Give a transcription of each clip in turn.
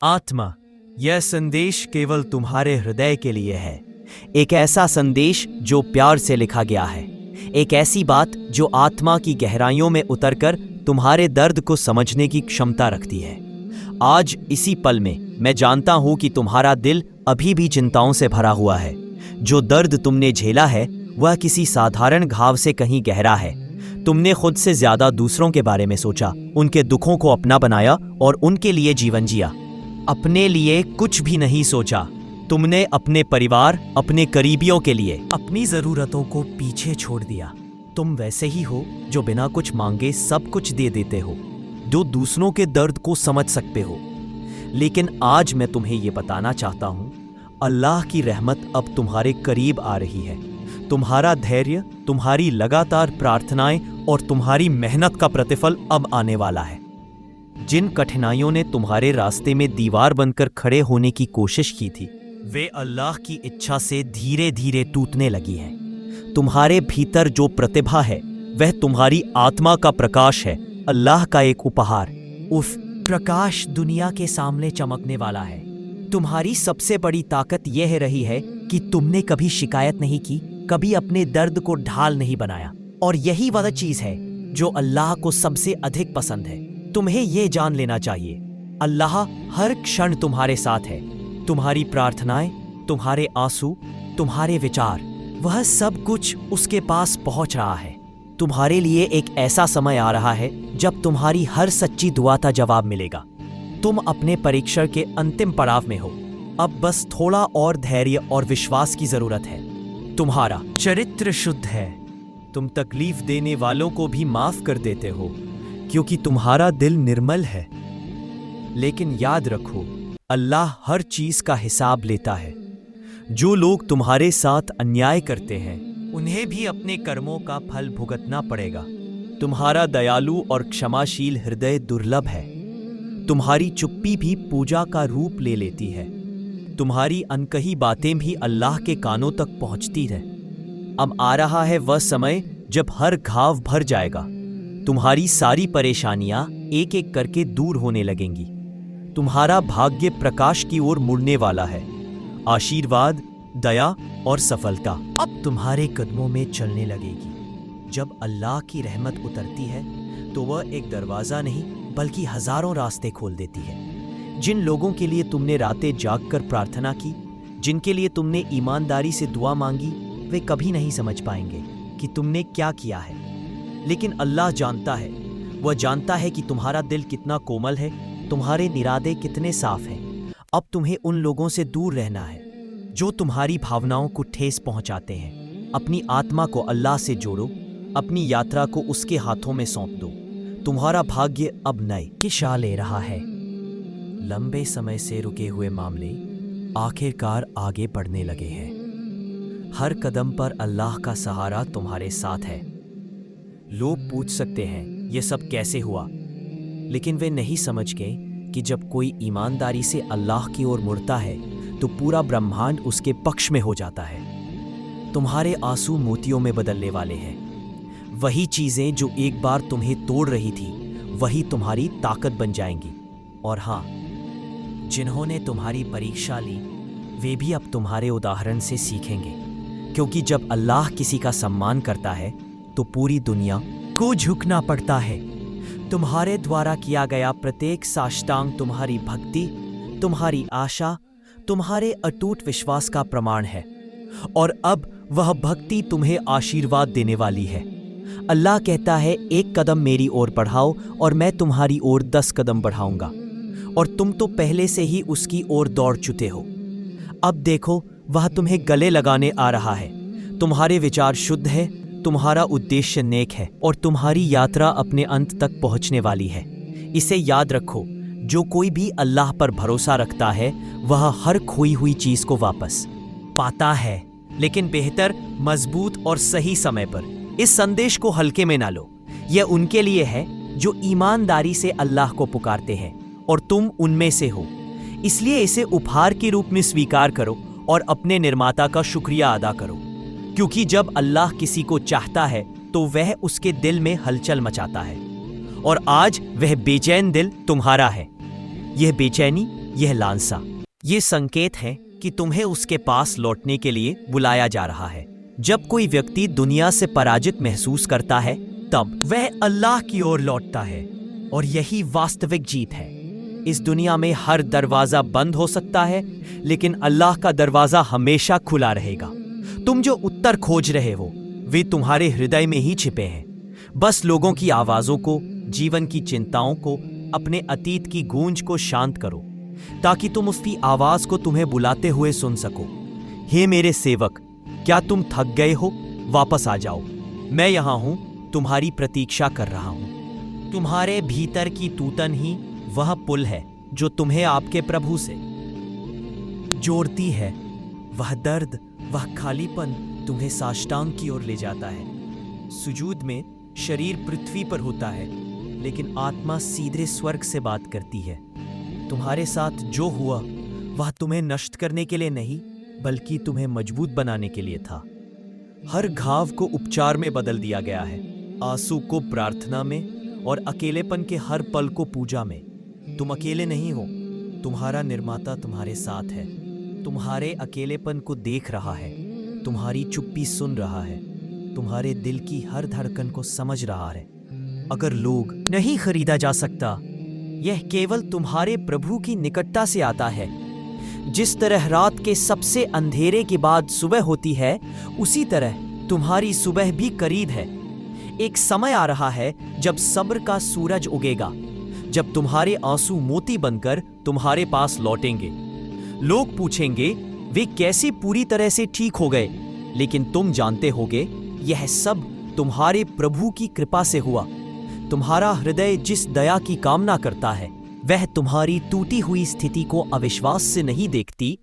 आत्मा, यह संदेश केवल तुम्हारे हृदय के लिए है। एक ऐसा संदेश जो प्यार से लिखा गया है, एक ऐसी बात जो आत्मा की गहराइयों में उतरकर तुम्हारे दर्द को समझने की क्षमता रखती है। आज इसी पल में मैं जानता हूं कि तुम्हारा दिल अभी भी चिंताओं से भरा हुआ है। जो दर्द तुमने झेला है वह किसी साधारण घाव से कहीं गहरा है। तुमने खुद से ज्यादा दूसरों के बारे में सोचा, उनके दुखों को अपना बनाया और उनके लिए जीवन जिया। अपने लिए कुछ भी नहीं सोचा। तुमने अपने परिवार, अपने करीबियों के लिए अपनी जरूरतों को पीछे छोड़ दिया। तुम वैसे ही हो जो बिना कुछ मांगे सब कुछ दे देते हो, जो दूसरों के दर्द को समझ सकते हो। लेकिन आज मैं तुम्हें ये बताना चाहता हूँ, अल्लाह की रहमत अब तुम्हारे करीब आ रही है। तुम्हारा धैर्य, तुम्हारी लगातार प्रार्थनाएं और तुम्हारी मेहनत का प्रतिफल अब आने वाला है। जिन कठिनाइयों ने तुम्हारे रास्ते में दीवार बनकर खड़े होने की कोशिश की थी, वे अल्लाह की इच्छा से धीरे धीरे टूटने लगी हैं। तुम्हारे भीतर जो प्रतिभा है वह तुम्हारी आत्मा का प्रकाश है, अल्लाह का एक उपहार। उस प्रकाश दुनिया के सामने चमकने वाला है। तुम्हारी सबसे बड़ी ताकत यह रही है कि तुमने कभी शिकायत नहीं की, कभी अपने दर्द को ढाल नहीं बनाया। और यही वह चीज है जो अल्लाह को सबसे अधिक पसंद है। तुम्हें यह जान लेना चाहिए, अल्लाह हर क्षण तुम्हारे साथ है। तुम्हारी प्रार्थनाएं, तुम्हारे आंसू, तुम्हारे विचार, वह सब कुछ उसके पास पहुंच रहा है। तुम्हारे लिए एक ऐसा समय आ रहा है जब तुम्हारी हर सच्ची दुआ का जवाब मिलेगा। तुम अपने परीक्षण के अंतिम पड़ाव में हो। अब बस थोड़ा और धैर्य और विश्वास की जरूरत है। तुम्हारा चरित्र शुद्ध है। तुम तकलीफ देने वालों को भी माफ कर देते हो क्योंकि तुम्हारा दिल निर्मल है। लेकिन याद रखो, अल्लाह हर चीज का हिसाब लेता है। जो लोग तुम्हारे साथ अन्याय करते हैं उन्हें भी अपने कर्मों का फल भुगतना पड़ेगा। तुम्हारा दयालु और क्षमाशील हृदय दुर्लभ है। तुम्हारी चुप्पी भी पूजा का रूप ले लेती है। तुम्हारी अनकही बातें भी अल्लाह के कानों तक पहुंचती है। अब आ रहा है वह समय जब हर घाव भर जाएगा। तुम्हारी सारी परेशानियां एक एक करके दूर होने लगेंगी। तुम्हारा भाग्य प्रकाश की ओर मुड़ने वाला है। आशीर्वाद, दया और सफलता अब तुम्हारे कदमों में चलने लगेगी। जब अल्लाह की रहमत उतरती है तो वह एक दरवाजा नहीं बल्कि हजारों रास्ते खोल देती है। जिन लोगों के लिए तुमने रातें जागकर प्रार्थना की, जिनके लिए तुमने ईमानदारी से दुआ मांगी, वे कभी नहीं समझ पाएंगे कि तुमने क्या किया है। लेकिन अल्लाह जानता है। वह जानता है कि तुम्हारा दिल कितना कोमल है, तुम्हारे इरादे कितने साफ हैं। अब तुम्हें उन लोगों से दूर रहना है जो तुम्हारी भावनाओं को ठेस पहुंचाते हैं। अपनी आत्मा को अल्लाह से जोड़ो, अपनी यात्रा को उसके हाथों में सौंप दो। तुम्हारा भाग्य अब नई दिशा ले रहा है। लंबे समय से रुके हुए मामले आखिरकार आगे बढ़ने लगे हैं। हर कदम पर अल्लाह का सहारा तुम्हारे साथ है। लोग पूछ सकते हैं यह सब कैसे हुआ, लेकिन वे नहीं समझ गए कि जब कोई ईमानदारी से अल्लाह की ओर मुड़ता है तो पूरा ब्रह्मांड उसके पक्ष में हो जाता है। तुम्हारे आंसू मोतियों में बदलने वाले हैं। वही चीजें जो एक बार तुम्हें तोड़ रही थी वही तुम्हारी ताकत बन जाएंगी। और हाँ, जिन्होंने तुम्हारी परीक्षा ली वे भी अब तुम्हारे उदाहरण से सीखेंगे, क्योंकि जब अल्लाह किसी का सम्मान करता है तो पूरी दुनिया को झुकना पड़ता है। तुम्हारे द्वारा किया गया प्रत्येक साष्टांग तुम्हारी भक्ति, तुम्हारी आशा, तुम्हारे अटूट विश्वास का प्रमाण है। और अब वह भक्ति तुम्हें आशीर्वाद देने वाली है। अल्लाह कहता है, एक कदम मेरी ओर बढ़ाओ और मैं तुम्हारी ओर 10 कदम बढ़ाऊंगा। और तुम तो पहले से ही उसकी ओर दौड़ चुके हो। अब देखो, वह तुम्हें गले लगाने आ रहा है। तुम्हारे विचार शुद्ध है, तुम्हारा उद्देश्य नेक है और तुम्हारी यात्रा अपने अंत तक पहुंचने वाली है। इसे याद रखो, जो कोई भी अल्लाह पर भरोसा रखता है वह हर खोई हुई चीज को वापस पाता है, लेकिन बेहतर, मजबूत और सही समय पर। इस संदेश को हल्के में ना लो। यह उनके लिए है जो ईमानदारी से अल्लाह को पुकारते हैं और तुम उनमें से हो। इसलिए इसे उपहार के रूप में स्वीकार करो और अपने निर्माता का शुक्रिया अदा करो, क्योंकि जब अल्लाह किसी को चाहता है तो वह उसके दिल में हलचल मचाता है। और आज वह बेचैन दिल तुम्हारा है। यह बेचैनी यह लालसा, ये संकेत है कि तुम्हें उसके पास लौटने के लिए बुलाया जा रहा है। जब कोई व्यक्ति दुनिया से पराजित महसूस करता है तब वह अल्लाह की ओर लौटता है, और यही वास्तविक जीत है। इस दुनिया में हर दरवाजा बंद हो सकता है, लेकिन अल्लाह का दरवाजा हमेशा खुला रहेगा। तुम जो उत्तर खोज रहे हो वे तुम्हारे हृदय में ही छिपे हैं। बस लोगों की आवाजों को, जीवन की चिंताओं को, अपने अतीत की गूंज को शांत करो, ताकि तुम उसकी आवाज को तुम्हें बुलाते हुए सुन सको। हे मेरे सेवक, क्या तुम थक गए हो? वापस आ जाओ, मैं यहां हूं, तुम्हारी प्रतीक्षा कर रहा हूं। तुम्हारे भीतर की तूतन ही वह पुल है जो तुम्हें आपके प्रभु से जोड़ती है। वह दर्द, वह खालीपन तुम्हें साष्टांग की ओर ले जाता है। सुजूद में शरीर पृथ्वी पर होता है, लेकिन आत्मा सीधे स्वर्ग से बात करती है। तुम्हारे साथ जो हुआ वह तुम्हें नष्ट करने के लिए नहीं, बल्कि तुम्हें मजबूत बनाने के लिए था। हर घाव को उपचार में बदल दिया गया है, आंसू को प्रार्थना में, और अकेलेपन के हर पल को पूजा में। तुम अकेले नहीं हो, तुम्हारा निर्माता तुम्हारे साथ है। तुम्हारे अकेलेपन को देख रहा है, तुम्हारी चुप्पी सुन रहा है, तुम्हारे दिल की हर धड़कन को समझ रहा है। अगर लोग नहीं खरीदा जा सकता, यह केवल तुम्हारे प्रभु की निकटता से आता है। जिस तरह रात के सबसे अंधेरे के बाद सुबह होती है, उसी तरह तुम्हारी सुबह भी करीब है। एक समय आ रहा है जब सब्र का सूरज उगेगा, जब तुम्हारे आंसू मोती बनकर तुम्हारे पास लौटेंगे। लोग पूछेंगे, वे कैसे पूरी तरह से ठीक हो गए? लेकिन तुम जानते होगे, यह सब तुम्हारे प्रभु की कृपा से हुआ। तुम्हारा हृदय जिस दया की कामना करता है, वह तुम्हारी टूटी हुई स्थिति को अविश्वास से नहीं देखती।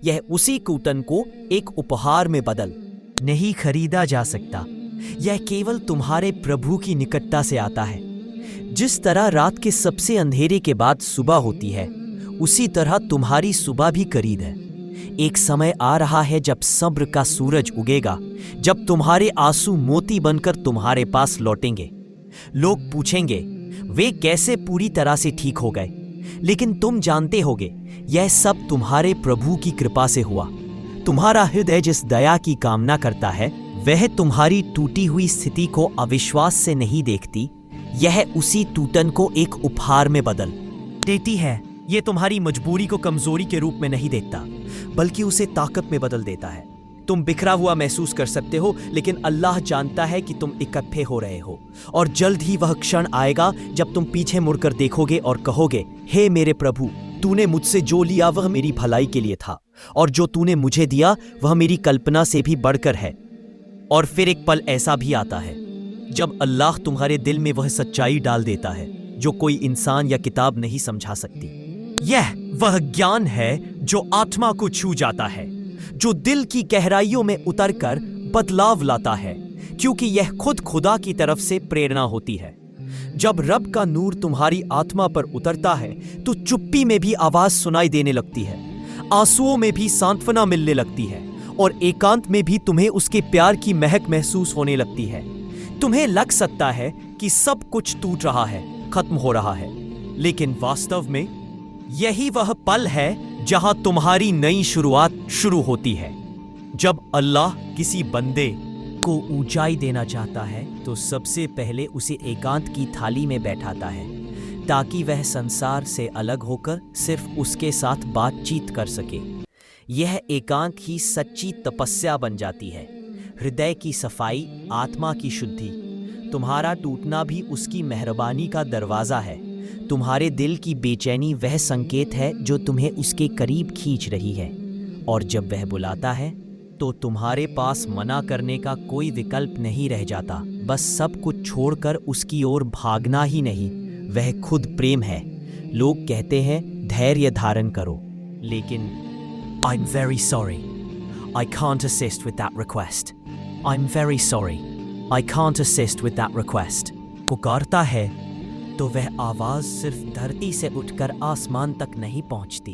यह उसी कूटन को एक उपहार में बदल नहीं खरीदा जा सकता। यह केवल तुम्हारे प्रभु की निकटता से आता है। जिस तरह रात के सबसे अंधेरे के बाद सुबह होती है, उसी तरह तुम्हारी सुबह भी करीब है। एक समय आ रहा है जब सब्र का सूरज उगेगा, जब तुम्हारे आंसू मोती बनकर तुम्हारे पास लौटेंगे। लोग पूछेंगे, वे कैसे पूरी तरह से ठीक हो गए? लेकिन तुम जानते होगे, यह सब तुम्हारे प्रभु की कृपा से हुआ। तुम्हारा हृदय जिस दया की कामना करता है, वह तुम्हारी टूटी हुई स्थिति को अविश्वास से नहीं देखती। यह उसी टूटन को एक उपहार में बदल देती है। यह तुम्हारी मजबूरी को कमजोरी के रूप में नहीं देखता, बल्कि उसे ताकत में बदल देता है। तुम बिखरा हुआ महसूस कर सकते हो, लेकिन अल्लाह जानता है कि तुम इकट्ठे हो रहे हो, और जल्द ही वह क्षण आएगा जब तुम पीछे मुड़कर देखोगे और कहोगे, हे मेरे प्रभु, तूने मुझसे जो लिया वह मेरी भलाई के लिए था, और जो तूने मुझे दिया वह मेरी कल्पना से भी बढ़कर है। और फिर एक पल ऐसा भी आता है जब अल्लाह तुम्हारे दिल में वह सच्चाई डाल देता है जो कोई इंसान या किताब नहीं समझा सकती। यह वह ज्ञान है जो आत्मा को छू जाता है, जो दिल की गहराइयों में उतरकर बदलाव लाता है, क्योंकि यह खुद खुदा की तरफ से प्रेरणा होती है। जब रब का नूर तुम्हारी आत्मा पर उतरता है, तो चुप्पी में भी आवाज सुनाई देने लगती है, आंसुओं में भी सांत्वना मिलने लगती है, और एकांत में भी तुम्हें उसके प्यार की महक महसूस होने लगती है। तुम्हें लग सकता है कि सब कुछ टूट रहा है, खत्म हो रहा है, लेकिन वास्तव में यही वह पल है जहां तुम्हारी नई शुरुआत शुरू होती है। जब अल्लाह किसी बंदे को ऊंचाई देना चाहता है, तो सबसे पहले उसे एकांत की थाली में बैठाता है, ताकि वह संसार से अलग होकर सिर्फ उसके साथ बातचीत कर सके। यह एकांत ही सच्ची तपस्या बन जाती है। हृदय की सफाई, आत्मा की शुद्धि। तुम्हारा टूटना भी उसकी मेहरबानी का दरवाजा है। तुम्हारे दिल की बेचैनी वह संकेत है जो तुम्हें उसके करीब खींच रही है, और जब वह बुलाता है तो तुम्हारे पास मना करने का कोई विकल्प नहीं रह जाता। बस सब कुछ छोड़कर उसकी ओर भागना ही नहीं, वह खुद प्रेम है। लोग कहते हैं धैर्य धारण करो, लेकिन I'm very sorry, I can't assist with that request. I'm very sorry, I can't assist with that request. पुकारता है तो वह आवाज सिर्फ धरती से उठकर आसमान तक नहीं पहुंचती।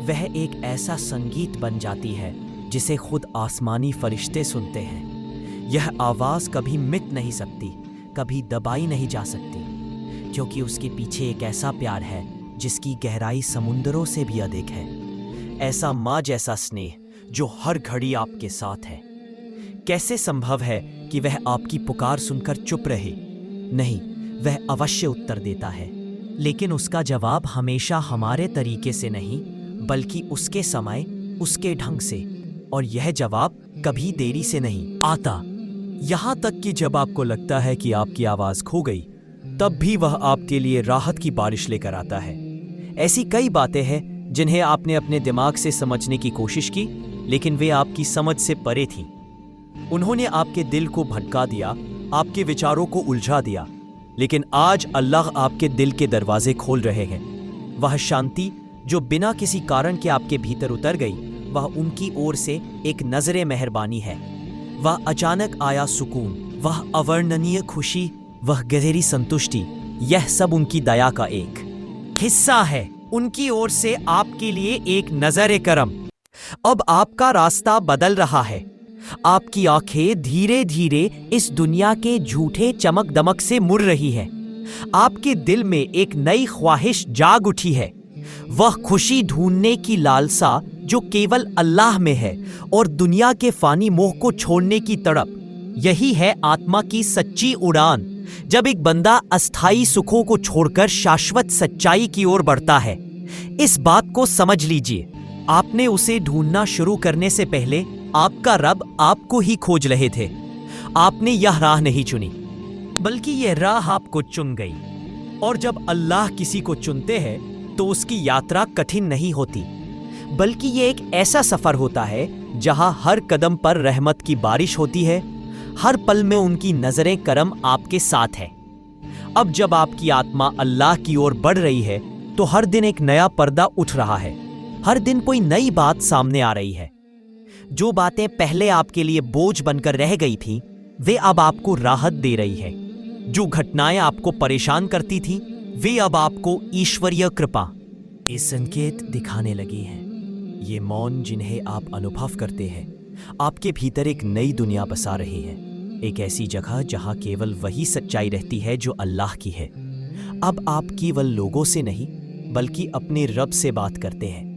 वह एक ऐसा संगीत बन जाती है जिसे खुद आसमानी फरिश्ते सुनते हैं। यह आवाज कभी मिट नहीं सकती, कभी दबाई नहीं जा सकती, क्योंकि उसके पीछे एक ऐसा प्यार है जिसकी गहराई समुंदरों से भी अधिक है। ऐसा माँ जैसा स्नेह जो हर घड़ी आपके साथ है। कैसे संभव है कि वह आपकी पुकार सुनकर चुप रहे? नहीं, वह अवश्य उत्तर देता है, लेकिन उसका जवाब हमेशा हमारे तरीके से नहीं, बल्कि उसके समय, उसके ढंग से। और यह जवाब कभी देरी से नहीं आता। यहाँ तक कि जब आपको लगता है कि आपकी आवाज खो गई, तब भी वह आपके लिए राहत की बारिश लेकर आता है। ऐसी कई बातें हैं जिन्हें आपने अपने दिमाग से समझने की कोशिश की, लेकिन वे आपकी समझ से परे थीं। उन्होंने आपके दिल को भटका दिया, आपके विचारों को उलझा दिया। लेकिन आज अल्लाह आपके दिल के दरवाजे खोल रहे हैं। वह शांति जो बिना किसी कारण के आपके भीतर उतर गई, वह उनकी ओर से एक नजरे मेहरबानी है। वह अचानक आया सुकून, वह अवर्णनीय खुशी, वह गहरी संतुष्टि, यह सब उनकी दया का एक हिस्सा है। उनकी ओर से आपके लिए एक नजरे करम। अब आपका रास्ता बदल रहा है। आपकी आंखें धीरे धीरे इस दुनिया के झूठे चमक दमक से मुड़ रही है। आपके दिल में एक नई ख्वाहिश जाग उठी है, वह खुशी ढूंढने की लालसा जो केवल अल्लाह में है, और दुनिया के फानी मोह को छोड़ने की तड़प। यही है आत्मा की सच्ची उड़ान। जब एक बंदा अस्थायी सुखों को छोड़कर शाश्वत सच्चाई की ओर बढ़ता है। इस बात को समझ लीजिए, आपने उसे ढूंढना शुरू करने से पहले आपका रब आपको ही खोज रहे थे। आपने यह राह नहीं चुनी, बल्कि यह राह आपको चुन गई। और जब अल्लाह किसी को चुनते हैं तो उसकी यात्रा कठिन नहीं होती, बल्कि यह एक ऐसा सफर होता है जहां हर कदम पर रहमत की बारिश होती है, हर पल में उनकी नजरें करम आपके साथ है। अब जब आपकी आत्मा अल्लाह की ओर बढ़ रही है, तो हर दिन एक नया पर्दा उठ रहा है। हर दिन कोई नई बात सामने आ रही है। जो बातें पहले आपके लिए बोझ बनकर रह गई थी, वे अब आपको राहत दे रही है। जो घटनाएं आपको परेशान करती थी, वे अब आपको ईश्वरीय कृपा ये संकेत दिखाने लगी हैं। ये मौन जिन्हें आप अनुभव करते हैं, आपके भीतर एक नई दुनिया बसा रही है। एक ऐसी जगह जहां केवल वही सच्चाई रहती है जो अल्लाह की है। अब आप केवल लोगों से नहीं, बल्कि अपने रब से बात करते हैं।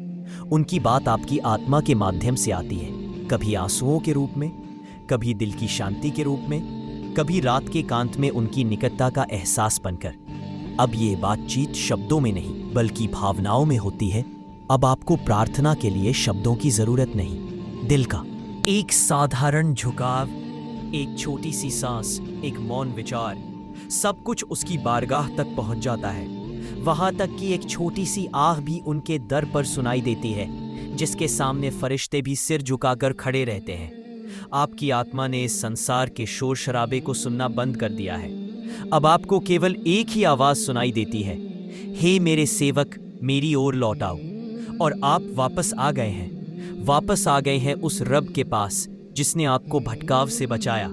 उनकी बात आपकी आत्मा के माध्यम से आती है, कभी आंसुओं के रूप में, कभी दिल की शांति के रूप में, कभी रात के कांत में उनकी निकटता का एहसास बनकर। अब ये बातचीत शब्दों में नहीं, बल्कि भावनाओं में होती है। अब आपको प्रार्थना के लिए शब्दों की जरूरत नहीं, दिल का एक साधारण झुकाव, एक छोटी सी सांस, एक मौन विचार, सब कुछ उसकी बारगाह तक पहुंच जाता है। वहां तक कि एक छोटी सी आह भी उनके दर पर सुनाई देती है, जिसके सामने फरिश्ते भी सिर झुकाकर खड़े रहते हैं। आपकी आत्मा ने इस संसार के शोर शराबे को सुनना बंद कर दिया है। अब आपको केवल एक ही आवाज सुनाई देती है, हे मेरे सेवक, मेरी ओर लौट आओ। और आप वापस आ गए हैं, वापस आ गए हैं उस रब के पास जिसने आपको भटकाव से बचाया,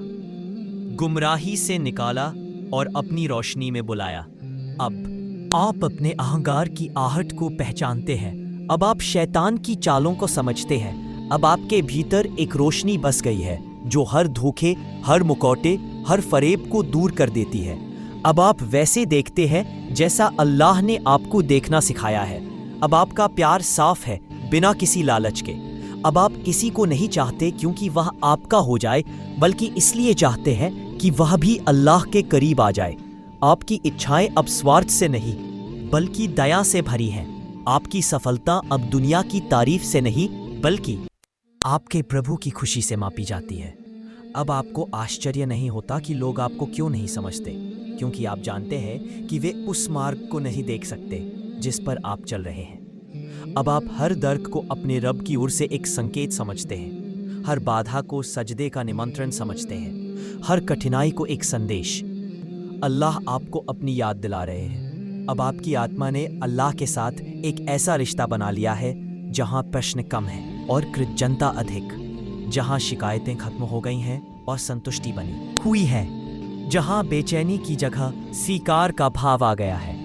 गुमराही से निकाला और अपनी रोशनी में बुलाया। अब आप अपने अहंकार की आहट को पहचानते हैं। अब आप शैतान की चालों को समझते हैं। अब आपके भीतर एक रोशनी बस गई है जो हर धोखे, हर मुखौटे, हर फरेब को दूर कर देती है। अब आप वैसे देखते हैं जैसा अल्लाह ने आपको देखना सिखाया है। अब आपका प्यार साफ है, बिना किसी लालच के। अब आप किसी को नहीं चाहते क्योंकि वह आपका हो जाए, बल्कि इसलिए चाहते हैं कि वह भी अल्लाह के करीब आ जाए। आपकी इच्छाएं अब स्वार्थ से नहीं, बल्कि दया से भरी हैं। आपकी सफलता अब दुनिया की तारीफ से नहीं, बल्कि आपके प्रभु की खुशी से मापी जाती है। अब आपको आश्चर्य नहीं होता कि लोग आपको क्यों नहीं समझते, क्योंकि आप जानते हैं कि वे उस मार्ग को नहीं देख सकते जिस पर आप चल रहे हैं। अब आप हर दर्द को अपने रब की ओर से एक संकेत समझते हैं, हर बाधा को सजदे का निमंत्रण समझते हैं, हर कठिनाई को एक संदेश। अल्लाह आपको अपनी याद दिला रहे हैं। अब आपकी आत्मा ने अल्लाह के साथ एक ऐसा रिश्ता बना लिया है जहां प्रश्न कम है और कृतज्ञता अधिक, जहां शिकायतें खत्म हो गई हैं और संतुष्टि बनी हुई है, जहां बेचैनी की जगह स्वीकार का भाव आ गया है।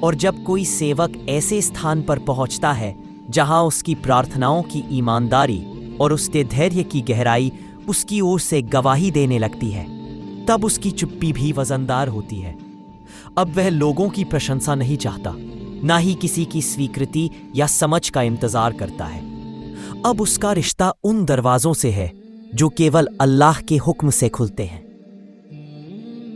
और जब कोई सेवक ऐसे स्थान पर पहुंचता है जहां उसकी प्रार्थनाओं की ईमानदारी और उसके धैर्य की गहराई उसकी ओर से गवाही देने लगती है, तब उसकी चुप्पी भी वजनदार होती है। अब वह लोगों की प्रशंसा नहीं चाहता, ना ही किसी की स्वीकृति या समझ का इंतजार करता है। अब उसका रिश्ता उन दरवाजों से है जो केवल अल्लाह के हुक्म से खुलते हैं।